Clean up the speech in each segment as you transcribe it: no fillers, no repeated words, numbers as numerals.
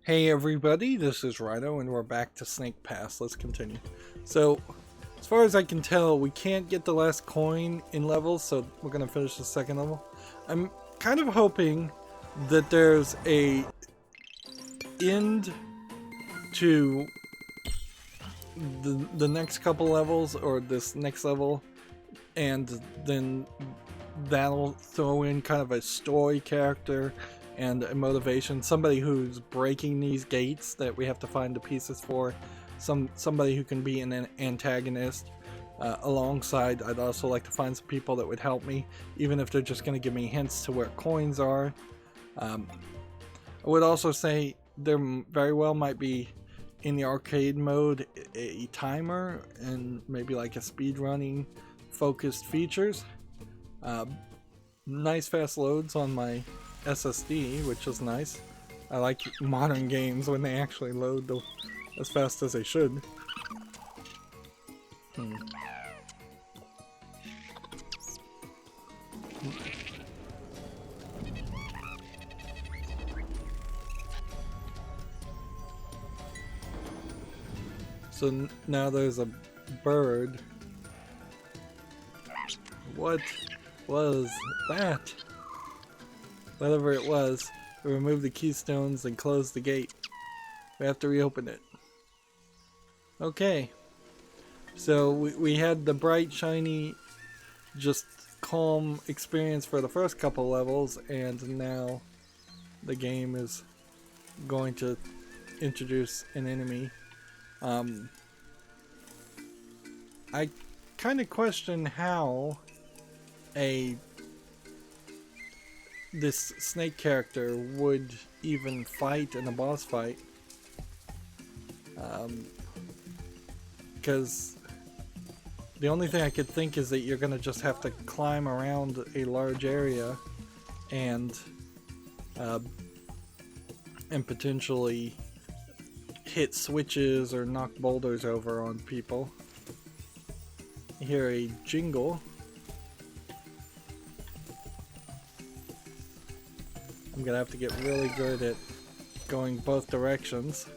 Hey everybody, this is Rydo and we're back to Snake Pass. Let's continue. So, as far as I can tell, we can't get the last coin in levels, so we're going to finish the second level. I'm kind of hoping that there's a end to the next couple levels, or this next level, and then that'll throw in kind of a story character and a motivation, somebody who's breaking these gates that we have to find the pieces for, somebody who can be an antagonist. Alongside, I'd also like to find some people that would help me, even if they're just going to give me hints to where coins are. I would also say there very well might be, in the arcade mode, a timer and maybe like a speedrunning focused features. Nice fast loads on my SSD, which is nice. I like modern games when they actually load as fast as they should. So now there's a bird. What was that? Whatever it was, we removed the keystones and closed the gate. We have to reopen it. Okay. So we had the bright, shiny, just calm experience for the first couple levels, and now the game is going to introduce an enemy. I kind of question how this snake character would even fight in a boss fight, because the only thing I could think is that you're gonna just have to climb around a large area and potentially hit switches or knock boulders over on people. I hear a jingle. I'm gonna have to get really good at going both directions.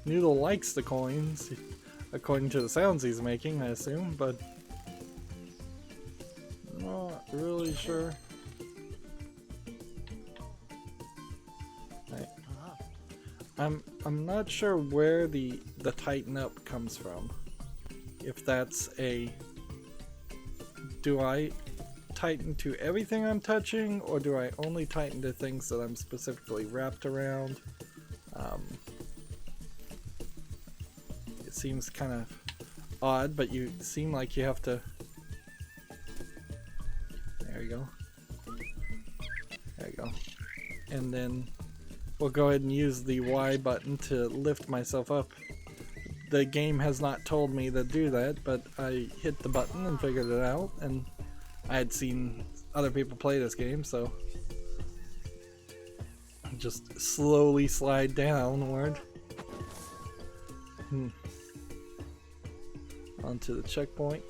Noodle likes the coins, according to the sounds he's making, I assume, but I'm not really sure. I'm not sure where the tighten up comes from. If that's a, do I tighten to everything I'm touching, or do I only tighten to things that I'm specifically wrapped around? It seems kind of odd, but you seem like you have to. There you go. There you go. And then we'll go ahead and use the Y button to lift myself up. The game has not told me to do that, but I hit the button and figured it out, and I had seen other people play this game, so just slowly slide downward onto the checkpoint.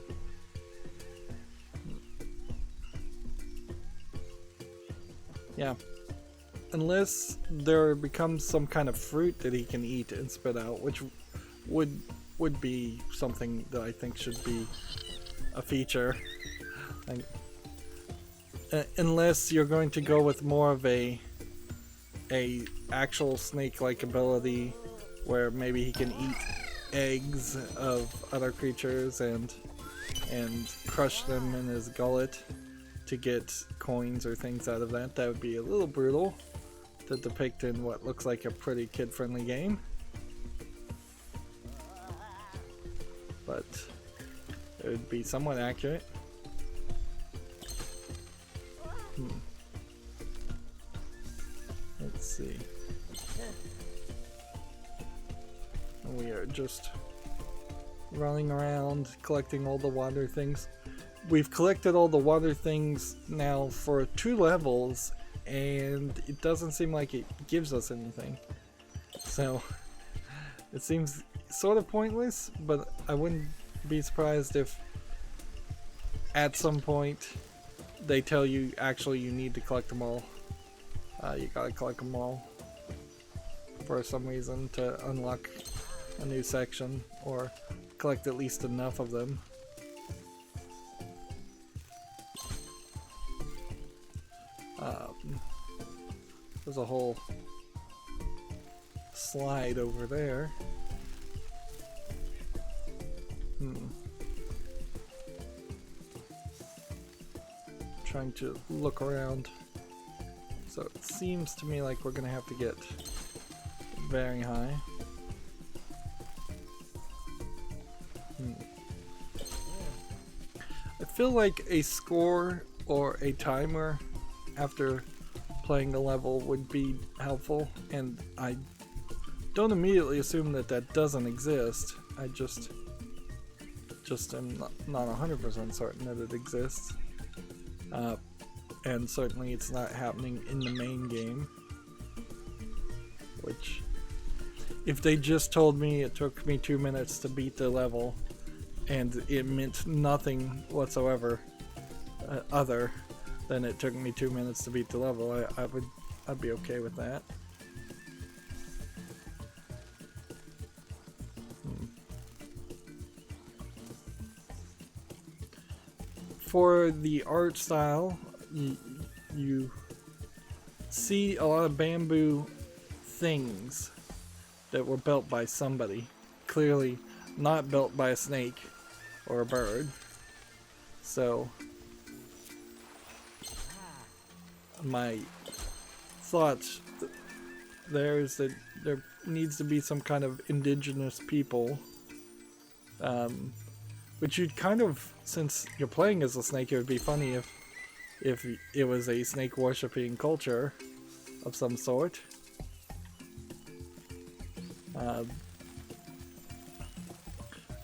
Yeah. Unless there becomes some kind of fruit that he can eat and spit out, which would be something that I think should be a feature. Unless you're going to go with more of a actual snake-like ability, where maybe he can eat eggs of other creatures and crush them in his gullet to get coins or things out of that. That would be a little brutal to depict in what looks like a pretty kid-friendly game, but it would be somewhat accurate. Let's see. We are just running around collecting all the water things. We've collected all the water things now for 2 levels, and it doesn't seem like it gives us anything. So it seems sort of pointless, but I wouldn't be surprised if at some point they tell you actually you need to collect them all. You gotta collect them all for some reason to unlock a new section, or collect at least enough of them. There's a whole slide over there. Trying to look around. So it seems to me like we're gonna have to get very high. I feel like a score or a timer after playing the level would be helpful, and I don't immediately assume that that doesn't exist. I just am not 100% certain that it exists. And certainly it's not happening in the main game. Which, if they just told me it took me 2 minutes to beat the level, and it meant nothing whatsoever other than it took me 2 minutes to beat the level, I'd be okay with that. For the art style, you see a lot of bamboo things that were built by somebody. Clearly not built by a snake or a bird. So my thoughts there is that there needs to be some kind of indigenous people, which you'd kind of, since you're playing as a snake, it would be funny if it was a snake worshipping culture of some sort.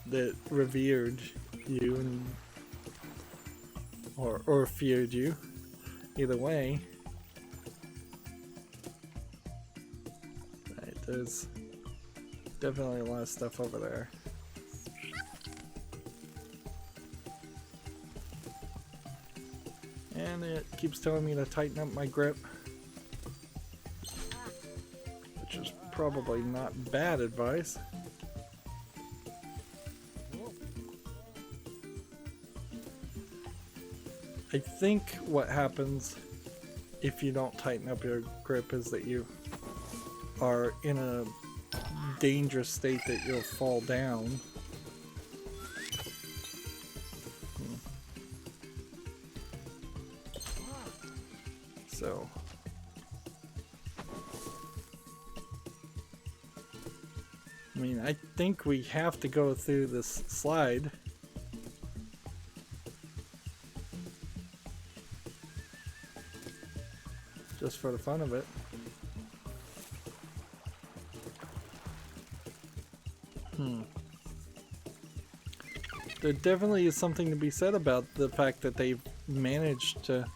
That revered you and or feared you. Either way. Right, there's definitely a lot of stuff over there. And it keeps telling me to tighten up my grip, which is probably not bad advice. I think what happens if you don't tighten up your grip is that you are in a dangerous state that you'll fall down. So I mean, I think we have to go through this slide. Just for the fun of it. There definitely is something to be said about the fact that they've managed to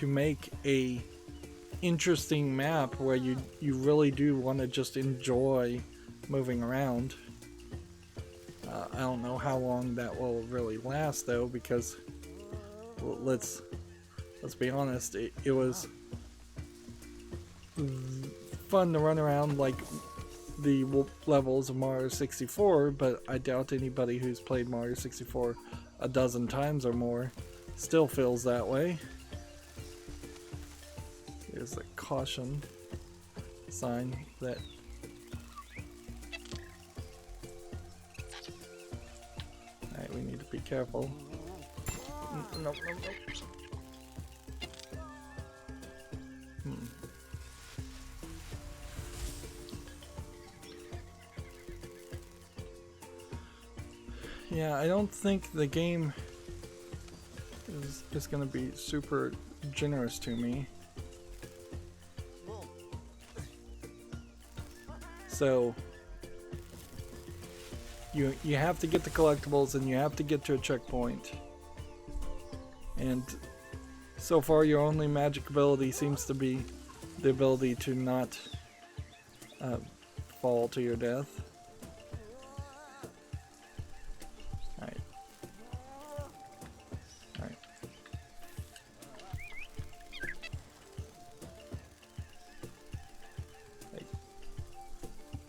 make a interesting map where you really do want to just enjoy moving around. I don't know how long that will really last though, because well, let's be honest, it was fun to run around like the levels of Mario 64, but I doubt anybody who's played Mario 64 a dozen times or more still feels that way. There's a caution sign that alright, we need to be careful. Nope. Yeah, I don't think the game is going to be super generous to me. So you have to get the collectibles and you have to get to a checkpoint. And so far your only magic ability seems to be the ability to not fall to your death.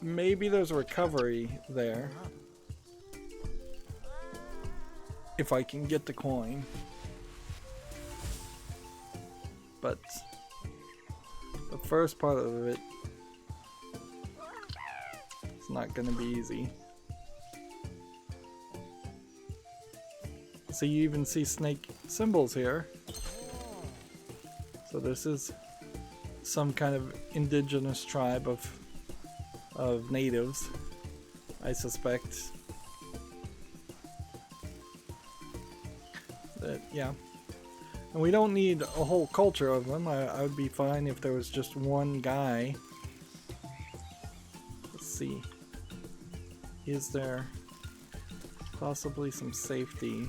maybe there's a recovery there. If I can get the coin. But the first part of it is not going to be easy. So you even see snake symbols here. So this is some kind of indigenous tribe of natives, I suspect. Yeah. And we don't need a whole culture of them. I would be fine if there was just one guy. Let's see. Is there possibly some safety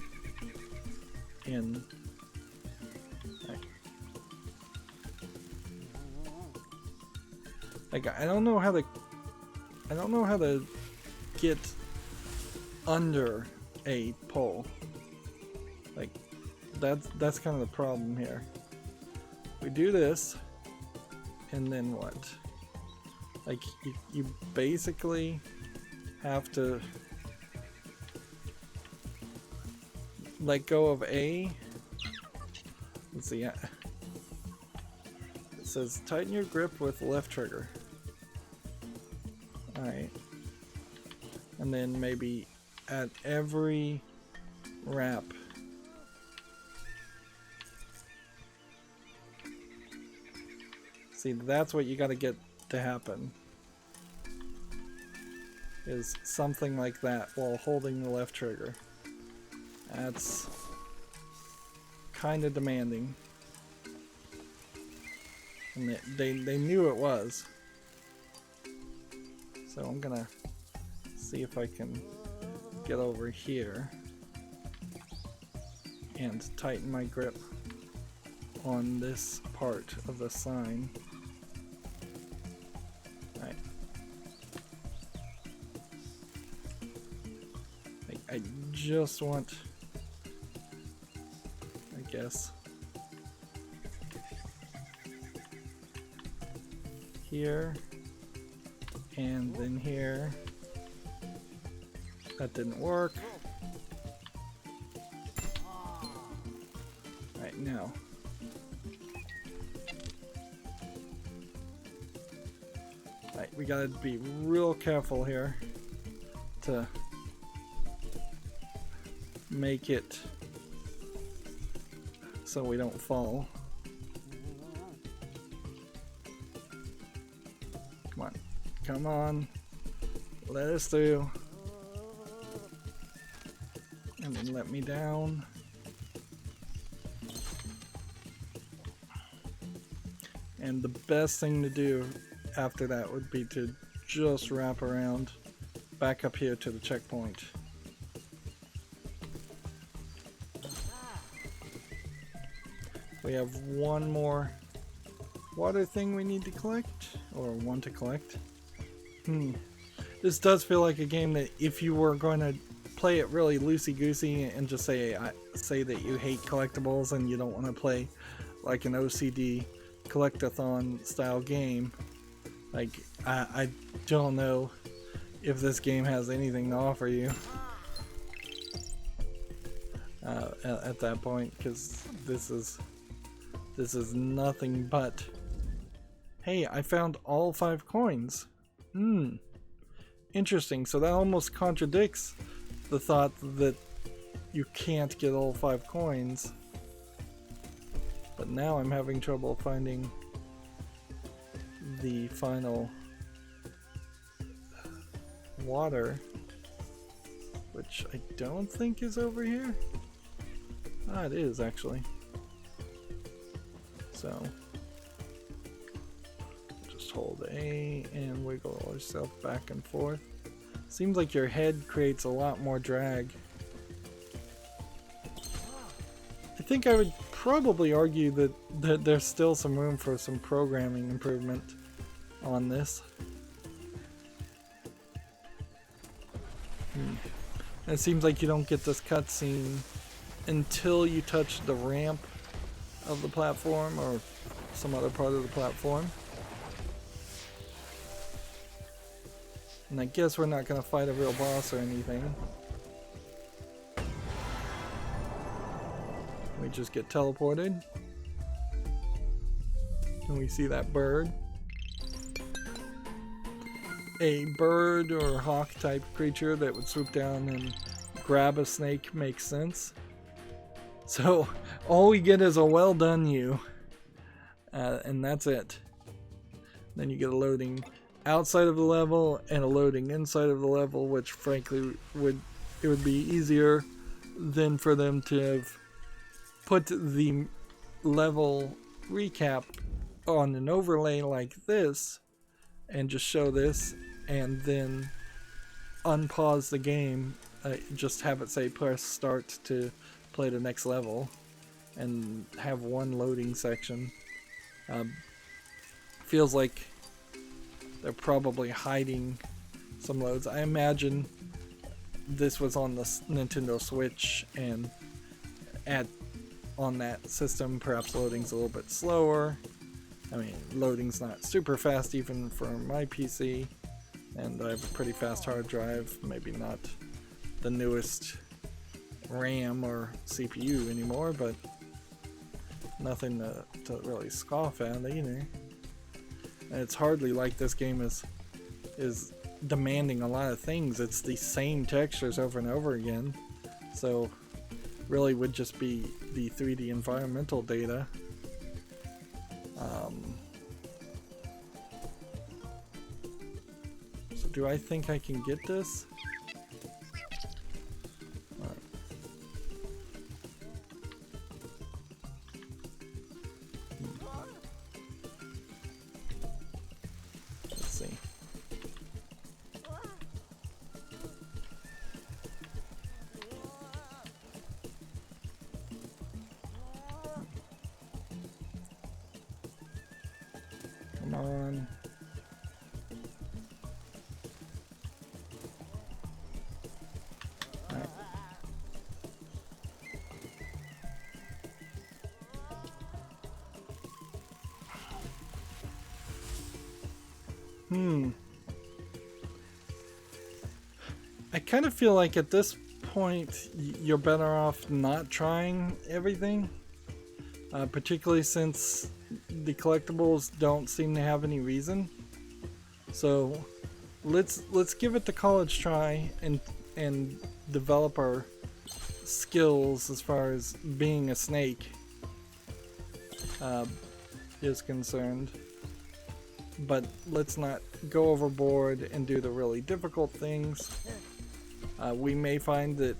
in... Like, I don't know how to get under a pole. Like, that's kind of the problem here. We do this, and then what? Like, you basically have to let go of A. Let's see. It says tighten your grip with the left trigger. Alright. And then maybe at every wrap. See, that's what you gotta get to happen. Is something like that while holding the left trigger. That's kind of demanding. And they knew it was. So I'm gonna see if I can get over here and tighten my grip on this part of the sign. Alright. I just want, I guess, here and then here. That didn't work. Right now. Right, we gotta be real careful here to make it so we don't fall. Come on. Come on. Let us through. And then let me down. And the best thing to do after that would be to just wrap around back up here to the checkpoint. We have one more water thing we need to collect, or one to collect. This does feel like a game that if you were going to play it really loosey-goosey and just say that you hate collectibles and you don't want to play like an OCD collectathon style game, like I don't know if this game has anything to offer you at that point, because this is nothing but, hey, I found all 5 coins. Interesting. So that almost contradicts the thought that you can't get all 5 coins. But now I'm having trouble finding the final water, which I don't think is over here. Ah, it is actually. So just hold A and wiggle yourself back and forth. Seems like your head creates a lot more drag. I think I would probably argue that there's still some room for some programming improvement on this. It seems like you don't get this cutscene until you touch the ramp of the platform or some other part of the platform. And I guess we're not gonna fight a real boss or anything. We just get teleported. And we see that bird. A bird or hawk type creature that would swoop down and grab a snake makes sense. So all we get is a well done you. And that's it. Then you get a loading outside of the level and a loading inside of the level, which frankly would be easier than for them to have put the level recap on an overlay like this and just show this and then unpause the game, just have it say press start to play the next level and have one loading section. Feels like they're probably hiding some loads. I imagine this was on the Nintendo Switch, and on that system perhaps loading's a little bit slower. I mean, loading's not super fast even for my PC, and I have a pretty fast hard drive, maybe not the newest RAM or CPU anymore, but nothing to really scoff at either. And it's hardly like this game is demanding a lot of things. It's the same textures over and over again, so really would just be the 3D environmental data. So do I think I can get this? Alright. Let's see. Come on. Right. I kind of feel like at this point you're better off not trying everything, particularly since the collectibles don't seem to have any reason. So let's give it the college try and develop our skills as far as being a snake is concerned. But let's not go overboard and do the really difficult things. We may find that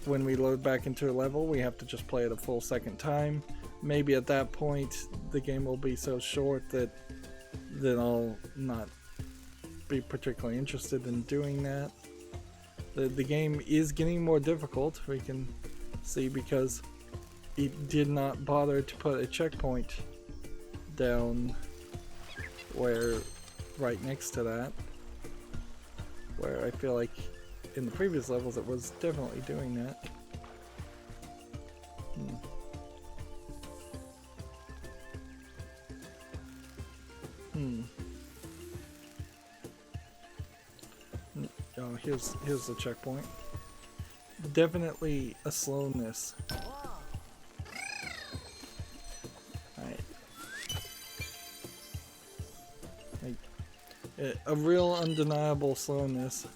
when we load back into a level, we have to just play it a full second time. Maybe at that point, the game will be so short that I'll not be particularly interested in doing that. The game is getting more difficult, we can see, because it did not bother to put a checkpoint down where right next to that, where I feel like in the previous levels it was definitely doing that. Oh, here's the checkpoint. Definitely a slowness. Alright. Like, a real undeniable slowness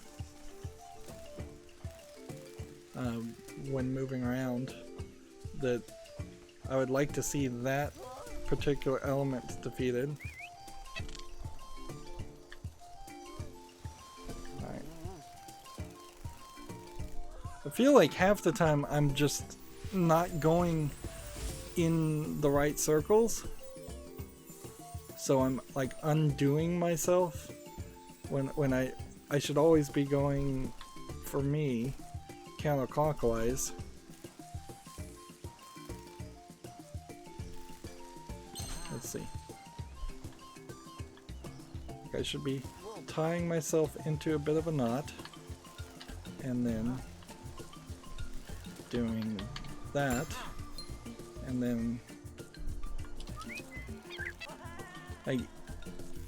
when moving around, that I would like to see that particular element defeated. Alright. I feel like half the time I'm just not going in the right circles, so I'm like undoing myself when I should always be going, for me, counterclockwise. Let's see. I should be tying myself into a bit of a knot and then doing that, and then like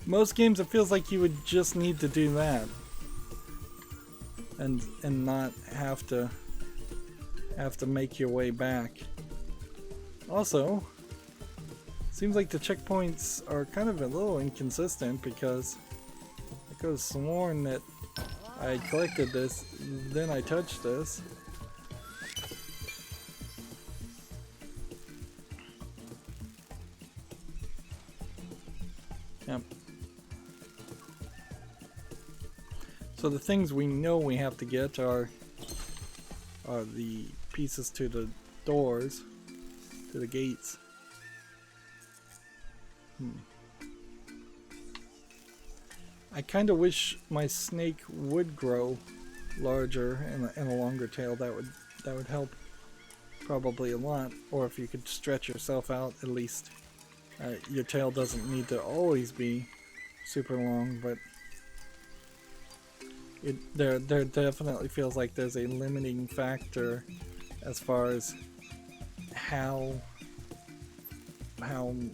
most games it feels like you would just need to do that, and not have to make your way back. Also, seems like the checkpoints are kind of a little inconsistent, because I could have sworn that I collected this, then I touched this. Yep. So the things we know we have to get are the pieces to the doors, to the gates. I kind of wish my snake would grow larger and a longer tail. That would help probably a lot. Or if you could stretch yourself out, at least your tail doesn't need to always be super long, but there definitely feels like there's a limiting factor as far as how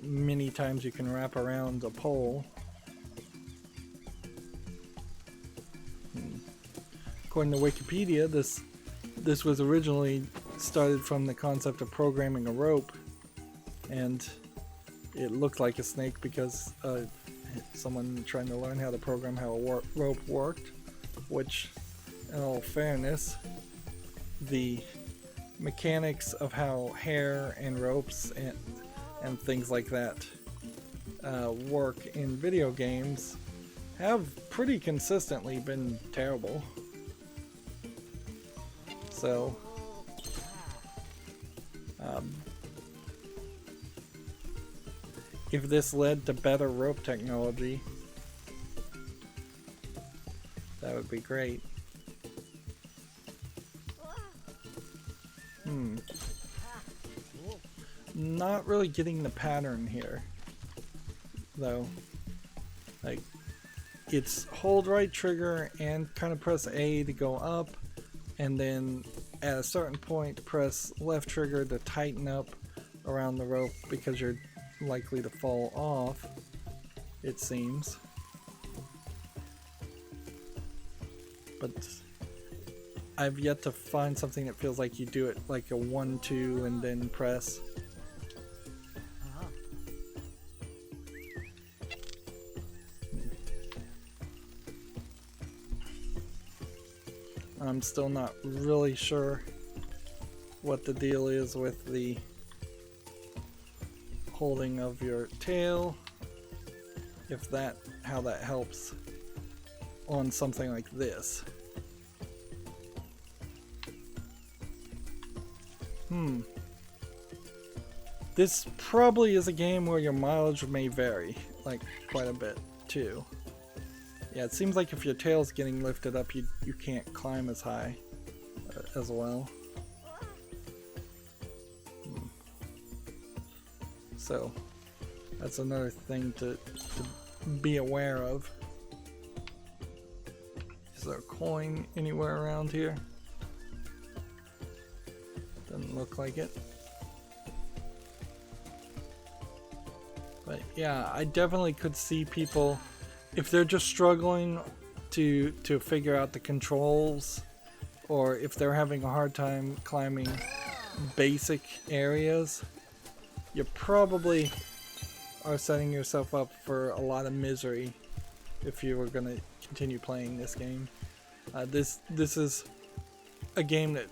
many times you can wrap around a pole. According to Wikipedia, this was originally started from the concept of programming a rope, and it looked like a snake because someone trying to learn how to program how a rope worked, which, in all fairness, the mechanics of how hair and ropes and things like that work in video games have pretty consistently been terrible. So if this led to better rope technology, that would be great. Not really getting the pattern here, though. Like, it's hold right trigger and kind of press A to go up, and then at a certain point press left trigger to tighten up around the rope because you're likely to fall off, it seems. But I've yet to find something that feels like you do it like a 1-2 and then press. I'm still not really sure what the deal is with the holding of your tail, how that helps on something like this. This probably is a game where your mileage may vary, like, quite a bit too. Yeah, it seems like if your tail's getting lifted up, you can't climb as high as well. So that's another thing to be aware of. Is there a coin anywhere around here? Doesn't look like it. But yeah, I definitely could see people, if they're just struggling to figure out the controls, or if they're having a hard time climbing basic areas, you probably are setting yourself up for a lot of misery if you were going to continue playing this game. This is a game that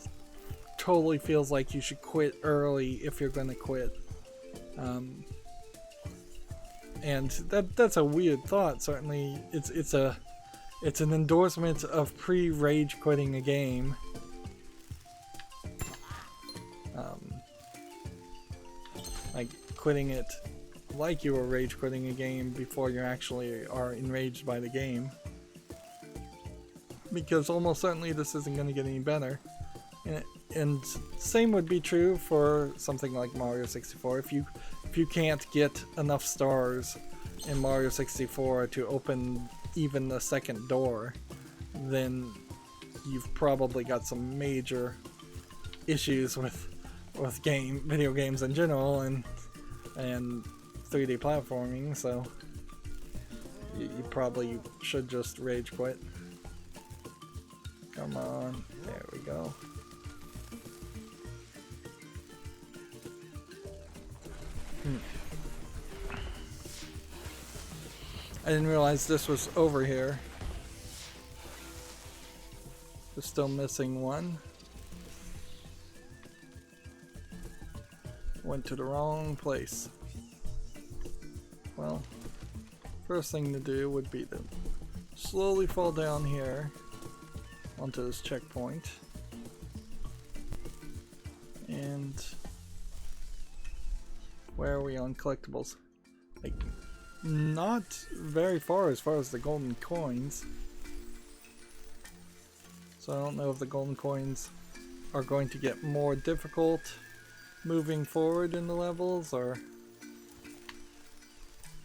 totally feels like you should quit early if you're going to quit. And that's a weird thought. Certainly, it's an endorsement of pre-rage quitting a game. Like quitting it like you were rage quitting a game before you actually are enraged by the game. Because almost certainly this isn't going to get any better. And same would be true for something like Mario 64. If you can't get enough stars in Mario 64 to open even the second door, then you've probably got some major issues with video games in general and 3D platforming. So you probably should just rage quit. Come on. There we go. I didn't realize this was over here. We're still missing one. Went to the wrong place. Well, first thing to do would be to slowly fall down here onto this checkpoint. And where are we on collectibles? Like, not very far as the golden coins. So I don't know if the golden coins are going to get more difficult moving forward in the levels or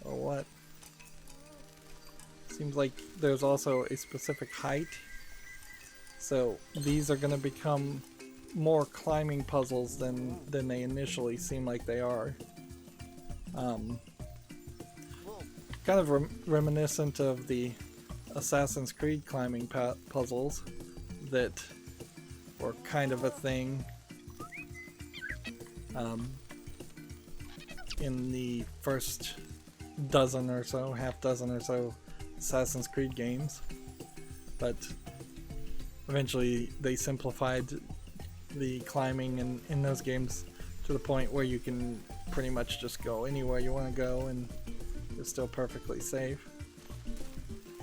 what. Seems like there's also a specific height. So these are going to become more climbing puzzles than they initially seem like they are. Kind of reminiscent of the Assassin's Creed climbing puzzles that were kind of a thing in the first half dozen or so Assassin's Creed games, but eventually they simplified the climbing in those games to the point where you can pretty much just go anywhere you want to go and it's still perfectly safe.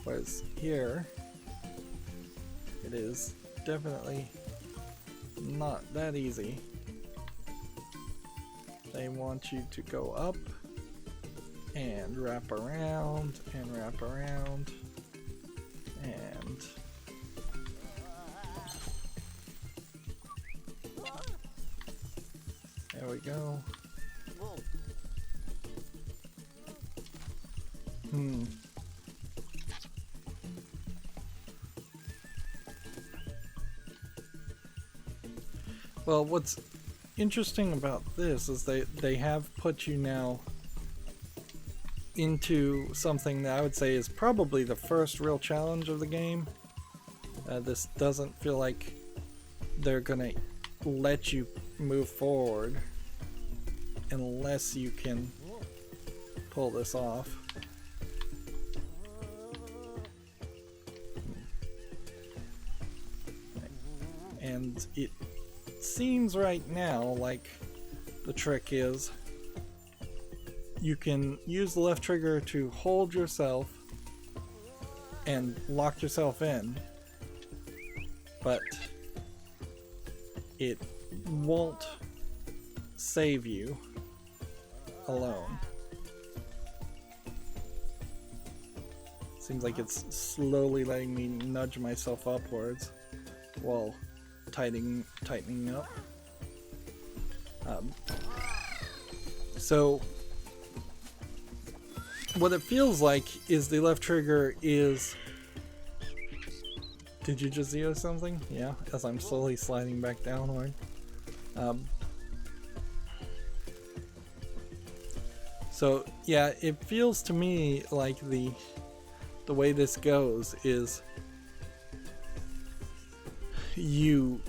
Whereas here, it is definitely not that easy. They want you to go up and wrap around and wrap around and there we go. Well, what's interesting about this is they have put you now into something that I would say is probably the first real challenge of the game. This doesn't feel like they're gonna let you move forward unless you can pull this off. And it seems right now like the trick is you can use the left trigger to hold yourself and lock yourself in, but it won't save you alone. Seems like it's slowly letting me nudge myself upwards while tightening up. So what it feels like is the left trigger is... Did you just zero something? Yeah, as I'm slowly sliding back downward. So yeah, it feels to me like the way this goes is you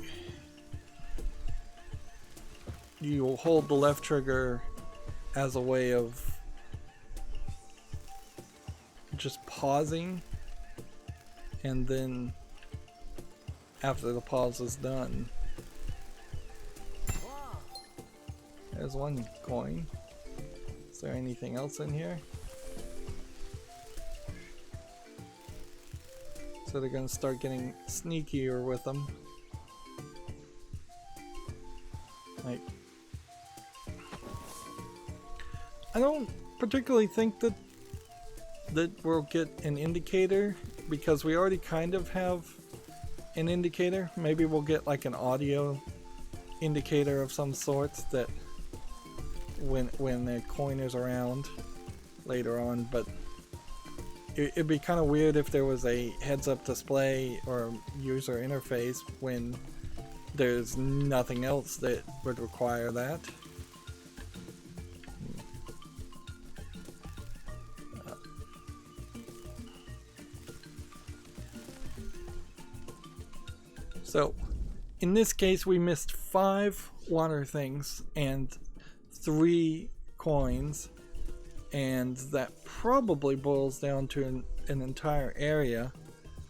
hold the left trigger as a way of just pausing, and then after the pause is done, there's one coin. Is there anything else in here? So they're gonna start getting sneakier with them. Like, I don't particularly think that we'll get an indicator, because we already kind of have an indicator. Maybe we'll get like an audio indicator of some sort that when the coin is around later on, but it'd be kind of weird if there was a heads-up display or user interface when there's nothing else that would require that. So in this case we missed 5 water things and 3 coins, and that probably boils down to an entire area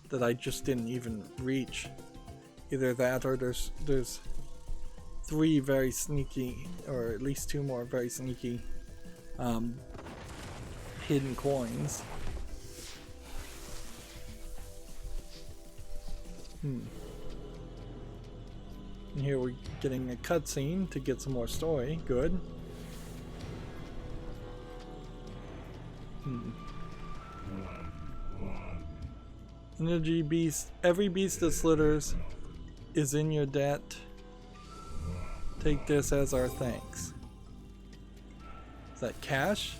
that I just didn't even reach. Either that or there's 3 very sneaky, or at least 2 more very sneaky hidden coins. And here we're getting a cutscene to get some more story. Good. Energy beast. Every beast that slithers is in your debt. Take this as our thanks. Is that cash?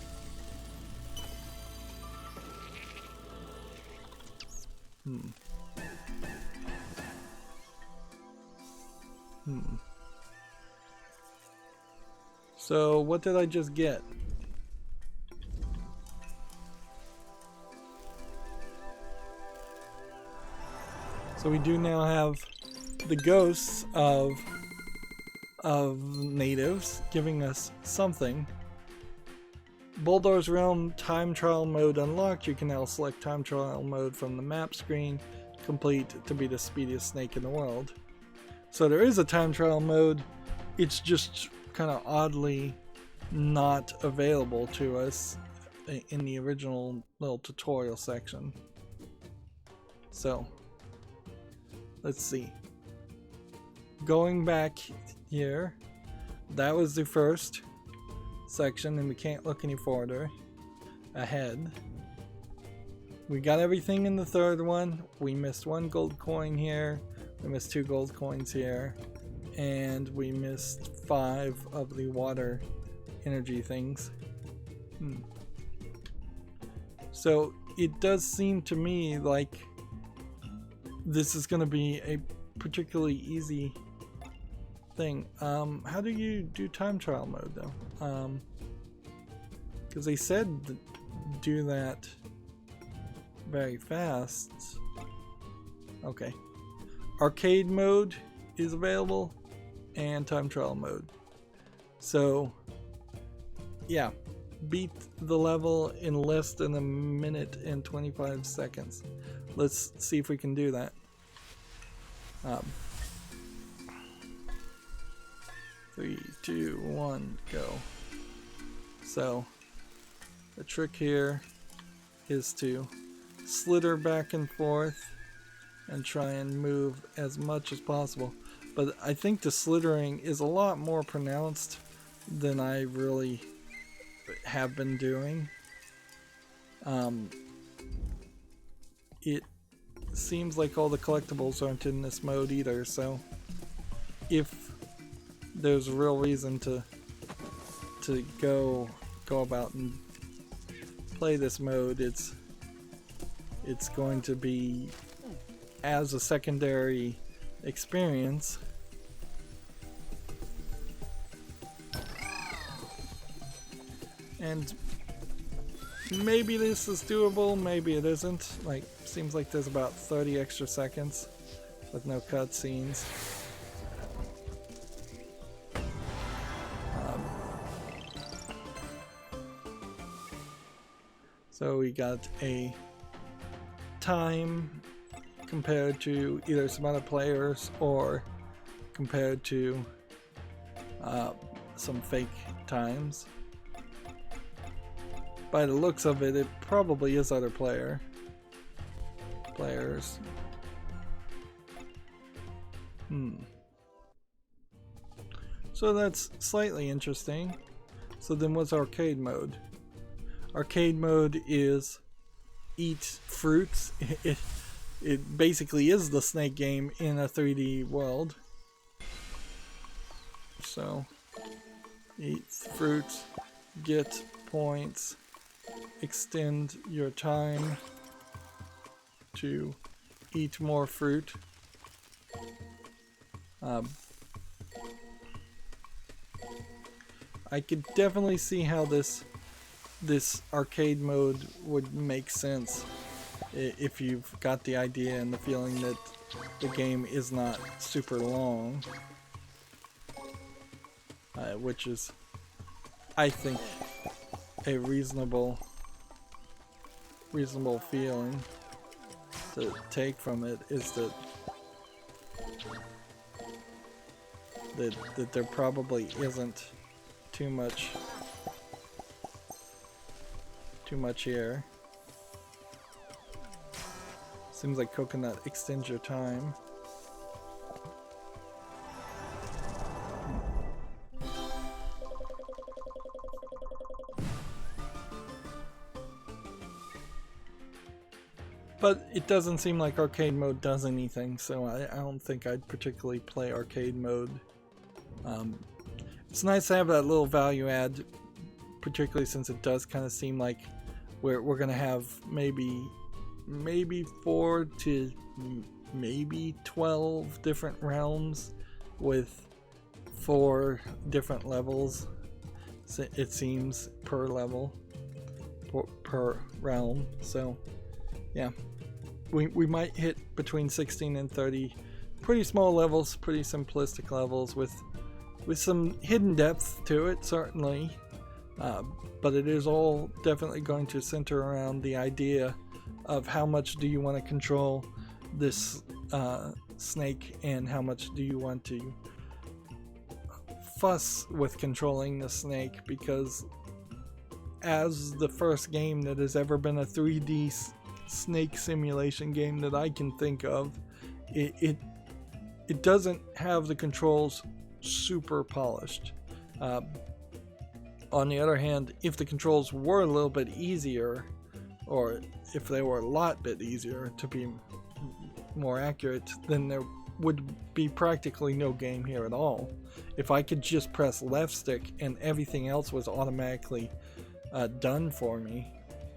So what did I just get? So we do now have the ghosts of natives giving us something. Bulldor's Realm time trial mode unlocked. You can now select time trial mode from the map screen. Complete to be the speediest snake in the world. So there is a time trial mode. It's just kind of oddly not available to us in the original little tutorial section. So let's see. Going back here, that was the first section, and we can't look any further ahead. We got everything in the third one. We missed 1 gold coin here. We missed 2 gold coins here. And we missed 5 of the water energy things. So it does seem to me like this is going to be a particularly easy thing. How do you do time trial mode though? Because they said do that very fast. Okay. Arcade mode is available and time trial mode. So yeah, beat the level in less than a minute and 25 seconds. Let's see if we can do that. 3, 2, 1, go. So the trick here is to slither back and forth and try and move as much as possible. But I think the slithering is a lot more pronounced than I really have been doing. It seems like all the collectibles aren't in this mode either, so if there's a real reason to go about and play this mode, it's going to be as a secondary experience. And maybe this is doable, maybe it isn't. Like, seems like there's about 30 extra seconds with no cutscenes. So we got a time compared to either some other players or compared to some fake times. By the looks of it, it probably is other players. So that's slightly interesting. So then what's arcade mode? Arcade mode is eat fruits. It basically is the Snake game in a 3D world. So eat fruits, get points, extend your time to eat more fruit. I could definitely see how this arcade mode would make sense if you've got the idea and the feeling that the game is not super long, which is, I think, a reasonable feeling to take from it, is that there probably isn't too much here. Seems like coconut extends your time. But it doesn't seem like arcade mode does anything, so I don't think I'd particularly play arcade mode. It's nice to have that little value add, particularly since it does kind of seem like we're gonna have maybe 4 to maybe 12 different realms with 4 different levels, it seems, per level, per realm. So yeah, we might hit between 16 and 30 pretty small levels, pretty simplistic levels with some hidden depth to it, certainly, but it is all definitely going to center around the idea of how much do you want to control this snake, and how much do you want to fuss with controlling the snake, because as the first game that has ever been a 3D snake simulation game that I can think of, it doesn't have the controls super polished. On the other hand, if the controls were a little bit easier, or if they were a lot bit easier to be more accurate, then there would be practically no game here at all. If I could just press left stick and everything else was automatically done for me,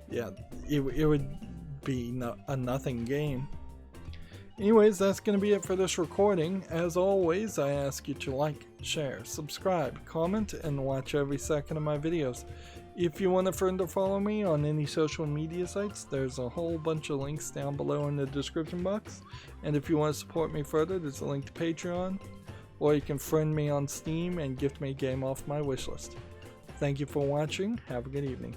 yeah, it would be a nothing game. Anyways, that's going to be it for this recording. As always, I ask you to like, share, subscribe, comment, and watch every second of my videos. If you want a friend to follow me on any social media sites, there's a whole bunch of links down below in the description box. And if you want to support me further, there's a link to Patreon, or you can friend me on Steam and gift me a game off my wishlist. Thank you for watching. Have a good evening.